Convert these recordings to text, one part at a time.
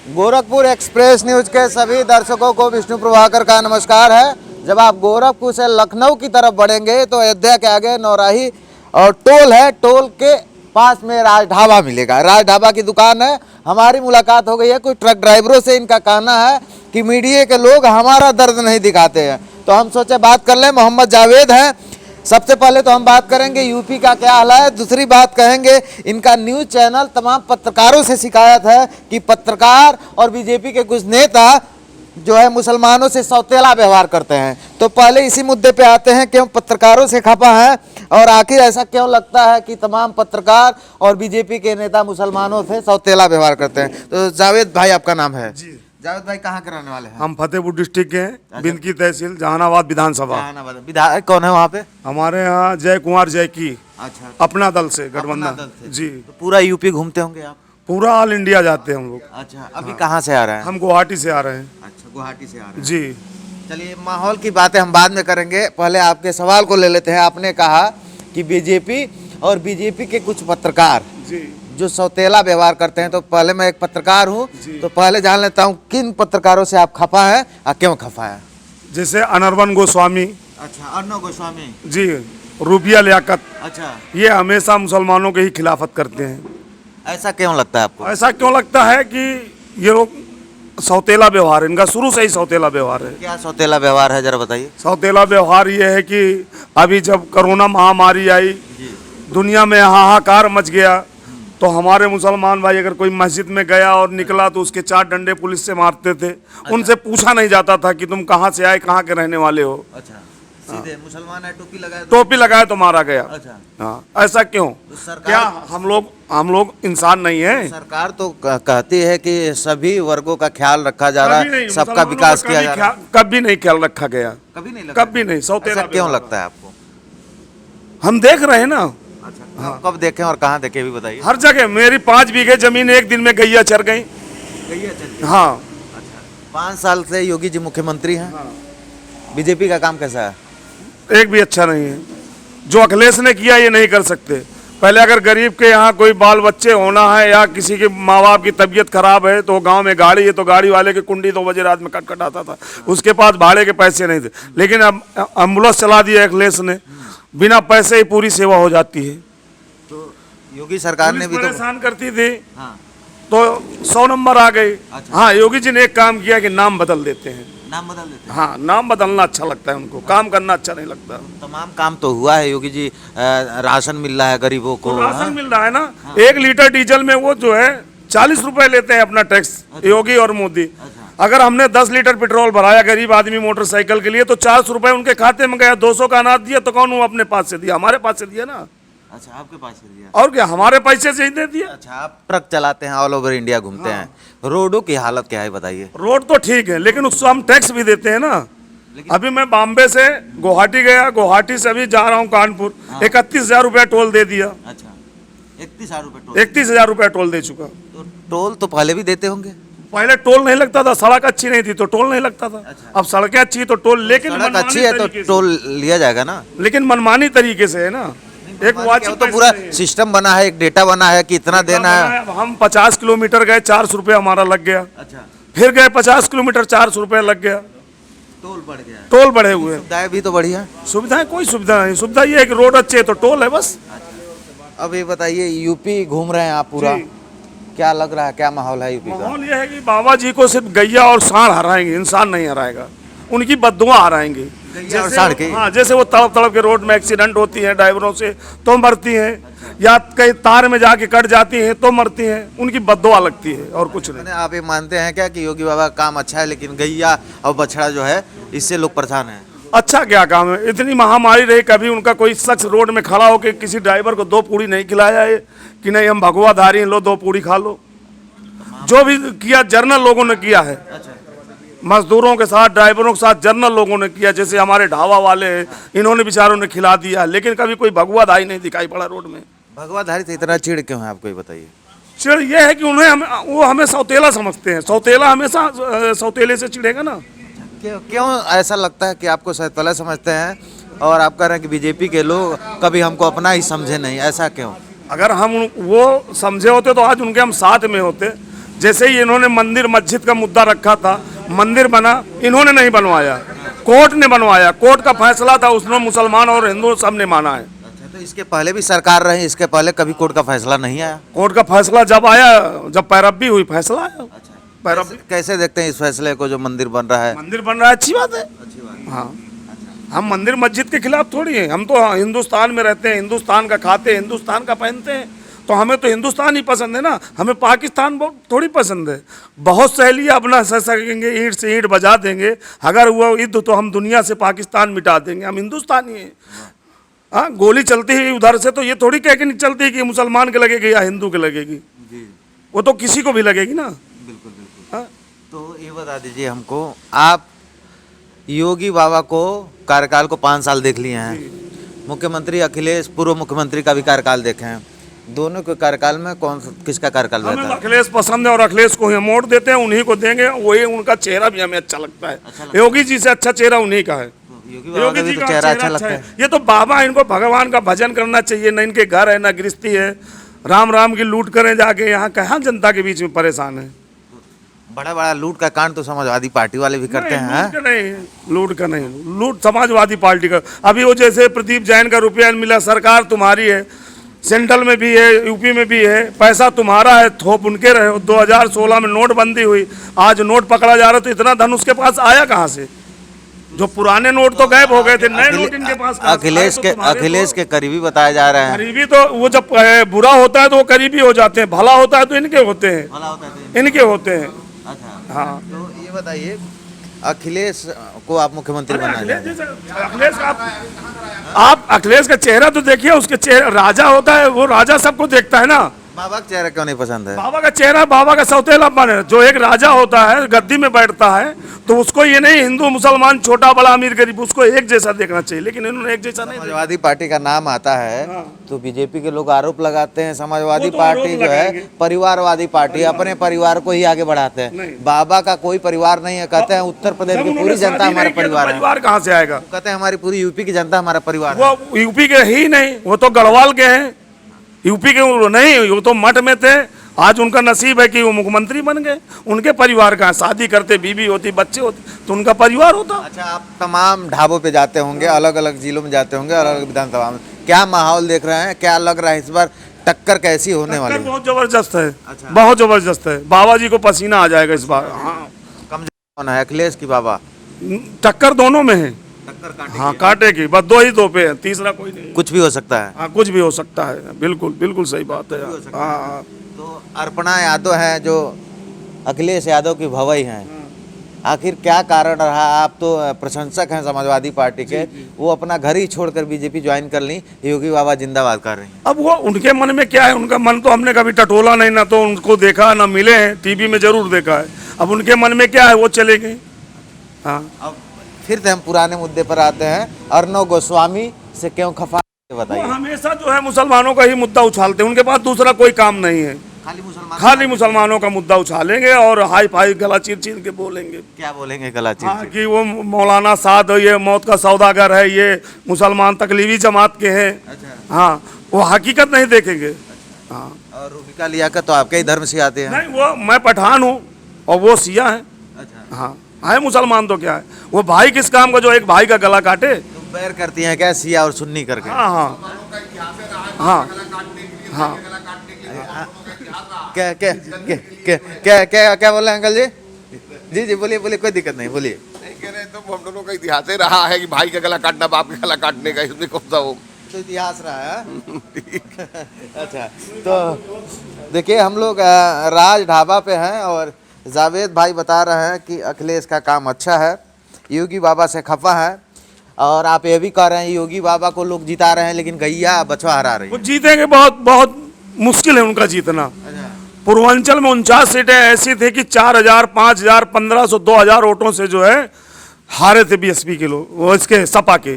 Gorakhpur express news के सभी दर्शकों को विष्णु प्रभाकर का नमस्कार है। जब आप गोरखपुर से लखनऊ की तरफ बढ़ेंगे तो अयोध्या के आगे नौराही और टोल है, टोल के पास में राज ढाबा मिलेगा। राज ढाबा की दुकान है। हमारी मुलाकात हो गई है कुछ ट्रक ड्राइवरों से। इनका कहना है कि मीडिया के लोग हमारा दर्द नहीं दिखाते हैं, तो हम सोचे बात कर लें। मोहम्मद जावेद हैं। सबसे पहले तो हम बात करेंगे यूपी का क्या हाल है, दूसरी बात कहेंगे इनका न्यूज़ चैनल तमाम पत्रकारों से शिकायत है कि पत्रकार और बीजेपी के कुछ नेता जो है मुसलमानों से सौतेला व्यवहार करते हैं। तो पहले इसी मुद्दे पे आते हैं, क्यों पत्रकारों से खफा है और आखिर ऐसा क्यों लगता है कि तमाम पत्रकार और बीजेपी के नेता मुसलमानों से सौतेला व्यवहार करते हैं। तो जावेद भाई आपका नाम है जी। जावेद भाई कहाँ के रहने वाले हैं? हम फतेहपुर डिस्ट्रिक्ट के हैं, बिंदकी तहसील, जहानाबाद विधानसभा। विधायक कौन है वहाँ पे? हमारे यहाँ जय कुमार जय की। अच्छा, अपना दल से गठबंधन जी। तो पूरा यूपी घूमते होंगे आप? पूरा ऑल इंडिया जाते हैं हम लोग। अच्छा, अभी कहाँ से आ रहे हैं? हम गुवाहाटी से आ रहे हैं। अच्छा, गुवाहाटी से आ रहे हैं जी। चलिए, माहौल की बातें हम बाद में करेंगे, पहले आपके सवाल को ले लेते हैं। आपने कहा कि बीजेपी और बीजेपी के कुछ पत्रकार जी जो सौतेला व्यवहार करते हैं, तो पहले मैं एक पत्रकार हूँ तो पहले जान लेता हूँ किन पत्रकारों से आप खफा हैं और क्यों खफा है। जैसे अनर्बन गोस्वामी। अच्छा, अर्नब गोस्वामी जी। रूबिया लियाकत। अच्छा, ये हमेशा मुसलमानों के ही खिलाफत करते हैं। ऐसा क्यों लगता है आपको? ऐसा क्यों लगता है कि ये लोग सौतेला व्यवहार, इनका शुरू से ही सौतेला व्यवहार है। क्या सौतेला व्यवहार है, जरा बताइए। सौतेला व्यवहार ये है कि अभी जब कोरोना महामारी आई, दुनिया में हाहाकार मच गया, तो हमारे मुसलमान भाई अगर कोई मस्जिद में गया और निकला तो उसके 4 डंडे पुलिस से मारते थे। उनसे पूछा नहीं जाता था कि तुम कहाँ से आए, कहाँ के रहने वाले हो। अच्छा, सीधे मुसलमान है, टोपी लगाए तो मारा गया। अच्छा, हाँ, ऐसा क्यों? सरकार क्या हम लोग इंसान नहीं है? सरकार तो कहती है कि सभी वर्गों का ख्याल रखा जा रहा है, सबका विकास किया जा रहा है। कभी नहीं ख्याल रखा गया, कभी नहीं। सौतेला क्यों लगता है आपको? हम देख रहे हैं ना। अच्छा, हाँ। कब देखें और कहाँ देखे भी बताइए। हर जगह मेरी 5 बीघे जमीन एक दिन में गैया चर गई। हाँ। अच्छा, 5 साल से योगी जी मुख्यमंत्री हैं। हाँ। बीजेपी का काम कैसा है? एक भी अच्छा नहीं है। जो अखिलेश ने किया ये नहीं कर सकते। पहले अगर गरीब के यहाँ कोई बाल बच्चे होना है या किसी के माँ बाप की तबीयत खराब है तो गांव में गाड़ी है तो गाड़ी वाले की कुंडी 2 बजे रात में कटकटाता था, उसके पास भाड़े के पैसे नहीं थे। लेकिन अब एम्बुलेंस चला दिया अखिलेश ने, बिना पैसे ही पूरी सेवा हो जाती है। तो योगी सरकार ने भी तो परेशान करती थी। हाँ। तो 100 नंबर आ गए। अच्छा। हाँ, योगी जी ने एक काम किया कि नाम बदल देते हैं। नाम बदल देते हैं? हाँ, नाम बदलना अच्छा लगता है उनको, काम करना अच्छा नहीं लगता। तमाम काम तो हुआ है योगी जी। राशन मिल रहा है गरीबों को। तो राशन हाँ? मिल रहा है ना। 1 लीटर डीजल में वो जो है 40 रुपए लेते हैं अपना टैक्स। अच्छा। योगी और मोदी। अच्छा। अगर हमने 10 लीटर पेट्रोल भराया गरीब आदमी मोटरसाइकिल के लिए तो 400 रुपए उनके खाते में गया। 200 का अनाज दिया तो कौन वो अपने पास से दिया? हमारे पास से दिया ना। अच्छा, आपके पास से दिया? और क्या, हमारे पैसे से ही दे दिया। अच्छा, आप ट्रक चलाते हैं, ऑल ओवर इंडिया घूमते हैं, रोडों की हालत क्या है बताइए। रोड तो ठीक है लेकिन उसको हम टैक्स भी देते हैं ना। अभी मैं बॉम्बे से गुवाहाटी गया, गुवाहाटी से अभी जा रहा हूँ कानपुर। 31,000 रुपया टोल दे दिया। अच्छा, 31,000 रुपये टोल? 31,000 रुपया टोल दे चुका। तो टोल तो पहले भी देते होंगे? पहले टोल नहीं लगता था, सड़क अच्छी नहीं थी तो टोल नहीं लगता था। अच्छा। अब सड़कें अच्छी है तो टोल, लेकिन सड़क अच्छी है तो टोल लिया जाएगा ना। लेकिन मनमानी तरीके से है ना। एक वाचिक तो पूरा सिस्टम बना है, एक डेटा बना है कि इतना देना है। अब हम 50 किलोमीटर गए, 400 रुपया हमारा लग गया। अच्छा, फिर गए 50 किलोमीटर, 400 रुपया लग गया। टोल बढ़ गया। टोल बढ़े हुए। सुविधाएं भी तो बढ़िया। सुविधाएं कोई सुविधा नहीं। सुविधा ये है कि रोड अच्छे है तो टोल है बस। अब ये बताइए, यूपी घूम रहे हैं आप पूरा, क्या लग रहा है, क्या माहौल है यूपी का? माहौल ये है कि बाबा जी को सिर्फ गैया और सांड हराएंगे, इंसान नहीं हराएगा। उनकी बद्दुआ हराएंगे। जैसे वो तड़प तड़प के रोड में एक्सीडेंट होती है ड्राइवरों से तो मरती हैं, या कहीं तार में जाके कट जाती हैं तो मरती हैं, उनकी बद्दुआ लगती है और कुछ नहीं। आप ये मानते हैं क्या कि योगी बाबा का काम अच्छा है लेकिन गैया और बछड़ा जो है इससे लोग परेशान हैं? अच्छा क्या काम है? इतनी महामारी रही, कभी उनका कोई शख्स रोड में खड़ा होकर किसी ड्राइवर को 2 पूड़ी नहीं खिलाया है कि नहीं हम भगवाधारी हैं, लो 2 पूड़ी खा लो। जो भी किया जर्नल लोगों ने किया है। मजदूरों के साथ, ड्राइवरों के साथ जर्नल लोगों ने किया। जैसे हमारे ढाबा वाले हैं, इन्होंने बेचारों ने खिला दिया, लेकिन कभी कोई भगवाधारी नहीं दिखाई पड़ा रोड में। भगवाधारी से इतना चिढ़ क्यों है आपको ये बताइए? चिढ़ ये है कि वो हमें सौतेला समझते हैं। सौतेला हमेशा सौतेले से चिढ़ेगा ना। क्यों ऐसा लगता है कि आपको सौतेला समझते हैं और आप कह रहे हैं कि बीजेपी के लोग कभी हमको अपना ही समझे नहीं, ऐसा क्यों? अगर हम वो समझे होते तो आज उनके हम साथ में होते। जैसे ही इन्होंने मंदिर मस्जिद का मुद्दा रखा था, मंदिर बना, इन्होंने नहीं बनवाया, कोर्ट ने बनवाया। कोर्ट का फैसला था, उसमें मुसलमान और हिंदू सब ने माना है। अच्छा, तो इसके पहले भी सरकार रही, इसके पहले कभी कोर्ट का फैसला नहीं आया? कोर्ट का फैसला जब आया, जब पैरवी हुई, फैसला आया। पैरवी कैसे देखते हैं इस फैसले को जो मंदिर बन रहा है? मंदिर बन रहा है, अच्छी बात है। हाँ, हम मंदिर मस्जिद के खिलाफ थोड़ी हैं। हम तो हिंदुस्तान में रहते हैं, हिंदुस्तान का खाते हैं, हिंदुस्तान का पहनते हैं, तो हमें तो हिंदुस्तान ही पसंद है ना, हमें पाकिस्तान बहुत थोड़ी पसंद है। बहुत सहेलियाँ अपना सह सकेंगे, ईंट से ईंट बजा देंगे, अगर हुआ युद्ध तो हम दुनिया से पाकिस्तान मिटा देंगे, हम हिंदुस्तानी हैं। हाँ, गोली चलती है उधर से तो ये थोड़ी कह के नहीं चलती है कि मुसलमान के लगेगी या हिंदू के लगेगी, वो तो किसी को भी लगेगी ना। बिल्कुल बिल्कुल। हाँ? तो ये बता दीजिए हमको, आप योगी बाबा को कार्यकाल को 5 साल देख लिए हैं, मुख्यमंत्री अखिलेश पूर्व मुख्यमंत्री का भी कार्यकाल देखे हैं, दोनों के कार्यकाल में किसका कार्यकाल हमें बेहतर है? अखिलेश पसंद है और अखिलेश को हम वोट देते हैं, उन्हीं को देंगे। वही उनका चेहरा भी हमें अच्छा लगता है। योगी जी से अच्छा चेहरा उन्हीं का है। योगी बाबा का भी तो चेहरा अच्छा लगता है। ये तो बाबा, इनको भगवान का भजन करना चाहिए, न इनके घर है न गृहस्थी है। राम राम की लूट करें जाके, यहाँ कहाँ जनता के बीच में परेशान है। बड़ा बड़ा लूट का कांड तो समाजवादी पार्टी वाले भी करते हैं। लूट का नहीं, लूट समाजवादी पार्टी का। अभी वो जैसे प्रदीप जैन का रुपया मिला, सरकार तुम्हारी है, सेंट्रल में भी है, यूपी में भी है, पैसा तुम्हारा है, थोप उनके रहे हो। 2016 में नोटबंदी हुई, आज नोट पकड़ा जा रहा, तो इतना धन उसके पास आया कहाँ से? जो पुराने नोट तो गायब हो गए थे, नए नोट इनके पास कहाँ से? अखिलेश के करीबी बताए जा रहे हैं। करीबी तो वो जब बुरा होता है तो वो करीबी हो जाते हैं, भला होता है तो इनके होते हैं, इनके होते हैं। अच्छा, हाँ, तो ये बताइए, अखिलेश को आप मुख्यमंत्री बना अखिलेश का आप अखिलेश का चेहरा तो देखिए, उसके चेहरा राजा होता है, वो राजा सबको देखता है ना। बाबा का चेहरा क्यों नहीं पसंद है? बाबा का चेहरा, बाबा का सौतेलापन है। जो एक राजा होता है, गद्दी में बैठता है, तो उसको ये नहीं हिंदू मुसलमान, छोटा बड़ा अमीर गरीब, उसको एक जैसा देखना चाहिए, लेकिन इन्होंने एक जैसा नहीं। समाजवादी पार्टी का नाम आता है तो बीजेपी के लोग आरोप लगाते हैं, समाजवादी पार्टी जो है परिवारवादी पार्टी, अपने परिवार को ही आगे बढ़ाते हैं। बाबा का कोई परिवार नहीं है, कहते हैं उत्तर प्रदेश की पूरी जनता हमारा परिवार है। परिवार कहाँ से आएगा? कहते हैं हमारी पूरी यूपी की जनता हमारा परिवार है। वो यूपी के ही नहीं, वो तो गढ़वाल के हैं, यूपी के नहीं, वो तो मठ में थे। आज उनका नसीब है कि वो मुख्यमंत्री बन गए। उनके परिवार का शादी करते, बीवी होती, बच्चे होते, तो उनका परिवार होता। अच्छा, आप तमाम ढाबों पे जाते होंगे, अलग अलग जिलों में जाते होंगे, अलग अलग विधानसभा में, क्या माहौल देख रहे हैं? क्या लग रहा है इस बार टक्कर कैसी होने वाली है? बहुत जबरदस्त है। अच्छा। बहुत जबरदस्त है। बाबा जी को पसीना आ जाएगा इस बार। हाँ, कौन है, अखिलेश की बाबा? टक्कर दोनों में है। टक्कर हाँ, कांटे की, बस दो पे है, तीसरा कोई नहीं। कुछ भी हो सकता है। हाँ, कुछ भी हो सकता है। बिल्कुल बिल्कुल सही बात है। हाँ, तो अर्पणा यादव है जो अखिलेश यादव की भवई हैं, आखिर क्या कारण रहा? आप तो प्रशंसक हैं समाजवादी पार्टी के, वो अपना घर ही छोड़कर बीजेपी ज्वाइन कर ली, योगी बाबा जिंदाबाद कर रही हैं। अब वो उनके मन में क्या है, उनका मन तो हमने कभी टटोला नहीं, ना तो उनको देखा ना मिले हैं, टीवी में जरूर देखा है। अब उनके मन में क्या है, वो चले गए। हाँ, अब फिर से हम पुराने मुद्दे पर आते हैं, अर्णव गोस्वामी से क्यों खफा, बताइए। वो हमेशा जो है मुसलमानों का ही मुद्दा उछालते हैं, उनके पास दूसरा कोई काम नहीं है, खाली मुसलमानों का मुद्दा उछालेंगे और हाई फाई गला चीर चीर के बोलेंगे। क्या बोलेंगे गला चीर हाँ, कि वो मौलाना साद ये मौत का सौदागर है, ये मुसलमान तकलीफी जमात के हैं। अच्छा। हाँ, वो हकीकत नहीं देखेंगे। हाँ, और रूबिका लियाकत तो आपके ही धर्म से आते हैं। नहीं, वो मैं पठान हूँ और वो सिया है। अच्छा। हाँ, है मुसलमान तो क्या है, वो भाई किस काम का जो एक भाई का गला काटे? तो बैर करती हैं क्या सिया और सुन्नी करके? हाँ हाँ हाँ हाँ। क्या क्या क्या क्या क्या क्या क्या बोल रहे हैं अंकल जी? जी जी बोलिए बोलिए, कोई दिक्कत नहीं, बोलिए। नहीं कह रहे तो हम दोनों का इतिहास ही रहा है कि भाई का गला काटना, बाप का गला काटने का, इसमें कौन सा वो तो इतिहास रहा है। अच्छा, तो देखिए हम लोग राज ढाबा पे हैं और जावेद भाई बता रहे हैं कि अखिलेश का काम अच्छा है, योगी बाबा से खफा है, और आप ये भी कह रहे हैं योगी बाबा को लोग जिता रहे हैं लेकिन गैया बछवा हरा रही वो है। जीतेंगे, बहुत बहुत मुश्किल है उनका जीतना। पूर्वांचल में 49 सीटें ऐसी थी कि 4000, 5000, 1500, 2000 वोटों से जो है हारे थे बीएसपी के लोग, वो इसके सपा के।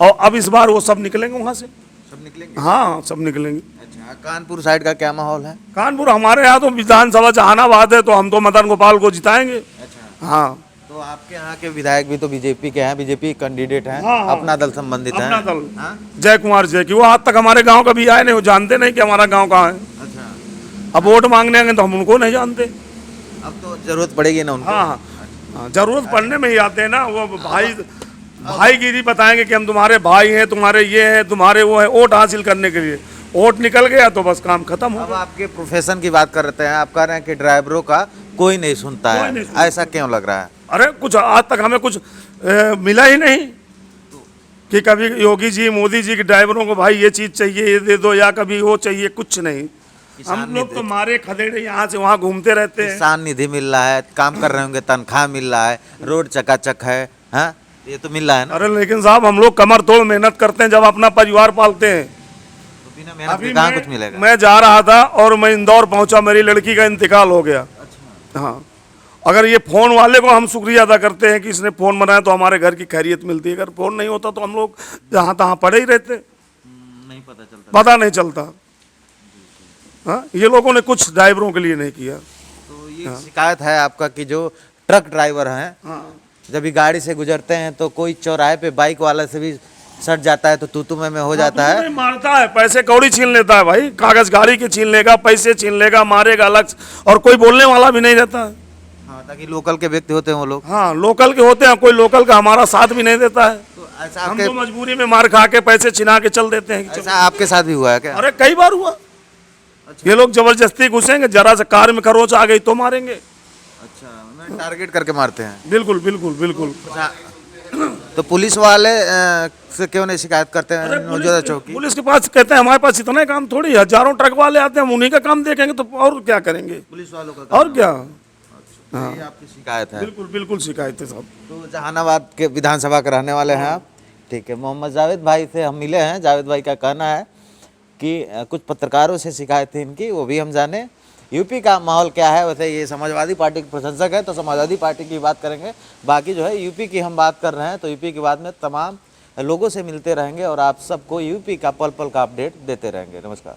और अब इस बार वो सब निकलेंगे वहां से, सब निकलेंगे। हाँ सब निकलेंगे। अच्छा, कानपुर साइड का क्या माहौल है? कानपुर हमारे यहाँ तो विधानसभा जहानाबाद है, तो हम तो मदन गोपाल को जिताएंगे। अच्छा, हाँ, तो आपके यहाँ के विधायक भी तो बीजेपी के हैं, बीजेपी कैंडिडेट हैं, हाँ, हाँ। अपना दल संबंधित है। अपना दल जय कुमार जय की, वो आज तक हमारे गांव का भी आए नहीं, वो जानते नहीं कि हमारा गांव कहाँ है। अच्छा, अब वोट मांगने आएंगे तो हम उनको नहीं जानते। अब तो जरूरत पड़ेगी ना उनको। हाँ हाँ, जरूरत पड़ने में ही आते हैं ना, वो भाईगिरी बताएंगे कि हम तुम्हारे भाई हैं, तुम्हारे ये हैं, तुम्हारे वो हैं, वोट हासिल करने के लिए। वोट निकल गया तो बस काम खत्म हो अब गया। आपके प्रोफेशन की बात कर रहे हैं, आप कह रहे हैं कि ड्राइवरों का कोई नहीं सुनता कोई है, नहीं सुनता। ऐसा क्यों लग रहा है? अरे कुछ आज तक हमें कुछ मिला ही नहीं कि कभी योगी जी मोदी जी के ड्राइवरों को भाई ये चीज चाहिए ये दे दो, या कभी वो चाहिए, कुछ नहीं। हम लोग तो मारे खदेड़े यहाँ से वहाँ घूमते रहते हैं। किसान निधि मिल रहा है, काम कर रहे होंगे, तनख्वाह मिल रहा है, रोड चकाचक है, हाँ ये तो मिल रहा है ना। अरे लेकिन साहब हम लोग कमर तोड़ मेहनत करते हैं जब अपना परिवार पालते हैं। तो बिना मेहनत के कहाँ कुछ मिलेगा? मैं जा रहा था और मैं इंदौर पहुंचा, मेरी लड़की का इंतकाल हो गया। हाँ, अगर ये फोन वाले को हम शुक्रिया अदा करते हैं कि इसने फोन बनाया तो हमारे घर की खैरियत मिलती है। अगर फोन नहीं होता तो हम लोग जहाँ तहाँ पड़े ही रहते, नहीं पता चलता। पता नहीं चलता। हाँ, ये लोगों ने कुछ ड्राइवरों के लिए नहीं किया। तो ये शिकायत है आपका कि जो ट्रक ड्राइवर हैं, जब भी गाड़ी से गुजरते हैं तो कोई चौराहे पे बाइक वाला से भी सट जाता है तो तू में हो जाता है। मारता है, पैसे कौड़ी छीन लेता है भाई, कागज गाड़ी के छीन लेगा, पैसे छीन लेगा, मारेगा अलग से, और कोई बोलने वाला भी नहीं रहता है। हाँ, ताकि लोकल के व्यक्ति होते हैं वो लोग। हाँ, लोकल के होते हैं, कोई लोकल का हमारा साथ भी नहीं देता है। तो ऐसा हम आपके तो मजबूरी में मार खा के पैसे छिना के चल देते हैं। ऐसा आपके साथ भी हुआ है क्या? अरे कई बार हुआ। ये लोग जबरदस्ती घुसेंगे, जरा से कार में खरोच आ गई तो मारेंगे। अच्छा, मैं टारगेट करके मारते हैं। बिल्कुल बिल्कुल बिल्कुल। तो पुलिस वाले से क्यों नहीं शिकायत करते हैं मौजूदा चौकी? पुलिस के पास कहते हैं हमारे पास इतना ही काम थोड़ी है, हजारों ट्रक वाले आते हैं, हम उन्हीं का काम देखेंगे तो और क्या करेंगे? पुलिस वालों का और क्या। हाँ, ये आपकी शिकायत है। बिल्कुल बिल्कुल शिकायत है साहब। तो जहानाबाद के विधानसभा के रहने वाले हैं आप, ठीक है। मोहम्मद जावेद भाई से हम मिले हैं। जावेद भाई का कहना है कि कुछ पत्रकारों से शिकायत थी इनकी, वो भी हम जाने। यूपी का माहौल क्या है? वैसे ये समाजवादी पार्टी के प्रशंसक है तो समाजवादी पार्टी की बात करेंगे, बाकी जो है यूपी की हम बात कर रहे हैं। तो यूपी के बाद में तमाम लोगों से मिलते रहेंगे और आप सबको यूपी का पल पल का अपडेट देते रहेंगे। नमस्कार।